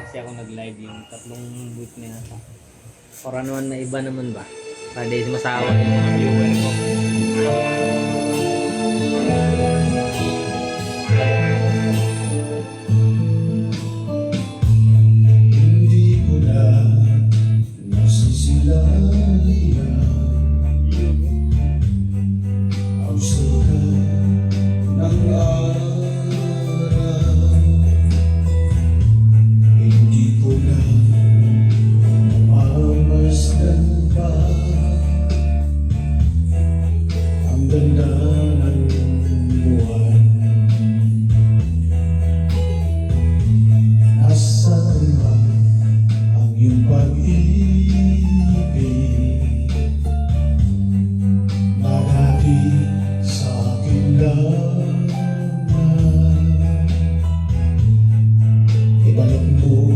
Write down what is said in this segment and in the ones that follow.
Kasi ako nag-live yung 3 week na yata. Or anuan na iba naman ba? Para di masawa yung mga viewer ko. Hindi ko na nasisilayan ang sikat ng araw. Hindi ko na mamasdan pa ang ganda ng buwan. Nasaan ba ang iyong pag-ibig? Marami sa akin lamang. Ibalak mo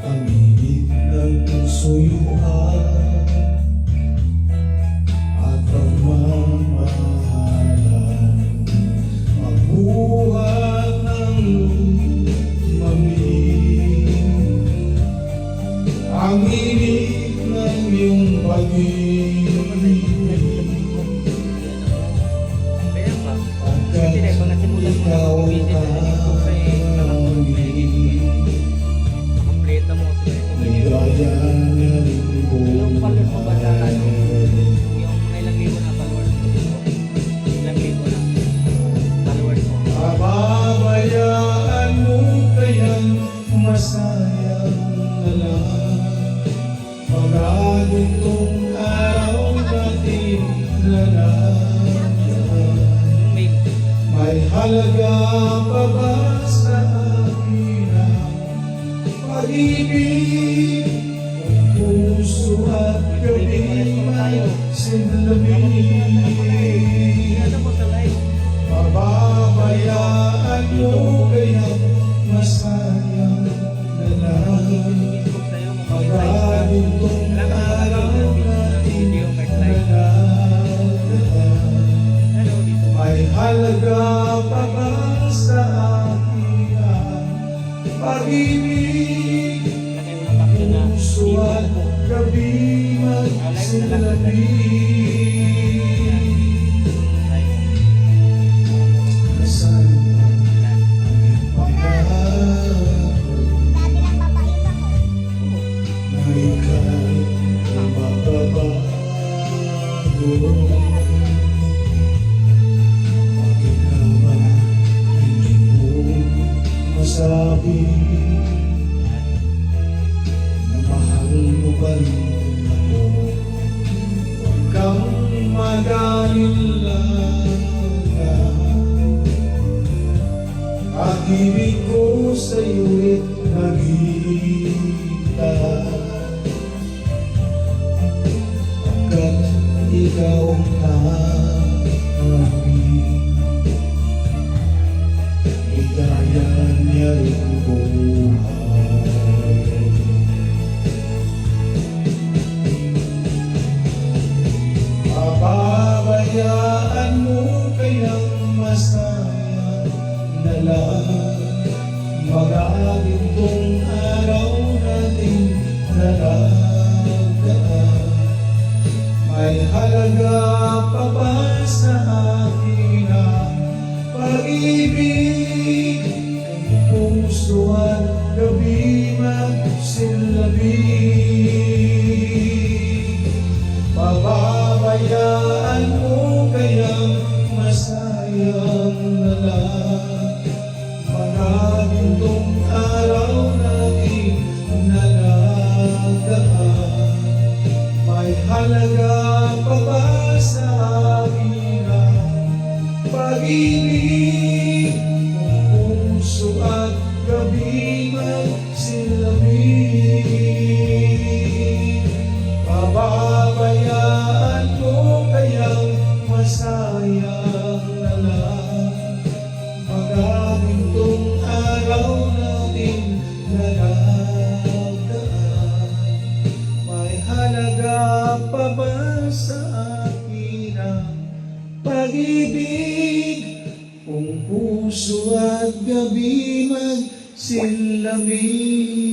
ang init ng suyuan at pagmamahalan. Magbuhat ng lumamig ang init ng iyong pag-ibig. Kaya pa. Pagkat Hindi ko nasimulan mo na ikaw mag-visit sa YouTube sa kompleto mo sa ligaya na rin ko. yung followers mo ba dahil yung ilang libo na followers mo dito? Ilang libo na followers mo? Pababayaan mo kayang masayang na lang mga gintong araw natin na naman. May May halaga pa ba sa akin ang pag-ibig? Kung puso at gabi ay sinlamig. ano mo sa live? Pababayaan mo kaya masayang na lang Facebook sa'yo mo may live ka. magagintong Alam mo araw natin video kahit na live. naman. Hello dito. May halaga pa ba sa akin ang pag-ibig? Lagay mo ng caption na Puso dito at po. gabi magsinlamig. Live. Nasaan ba Yan. ang iyong pangako na ika'y magbabago? Bakit naman hindi mo masabi na mahal mo ba rin ako? Huwag kang mag-alala, pag-ibig ko sa'yo'y nakita. Pagkat ikaw ang tanging ligaya niya rin buhay. Pababayaan mo kayang masaya na lang mga gintong araw natin naragaan. May halaga pa ba sa akin ang pag-ibig? Kung puso at gabi magsilabig. Pababayaan mo kayang masayang na lang mga gintong araw natin nalagaan. May halaga pa ba sa akin ang pag-ibig? Kung puso at gabi magsilabig. Pababayaan mo kayang masayang na lang mga gintong araw natin nalagaan. May halaga pa ba sa akin ang pag-ibig? Kung puso at gabi magsilami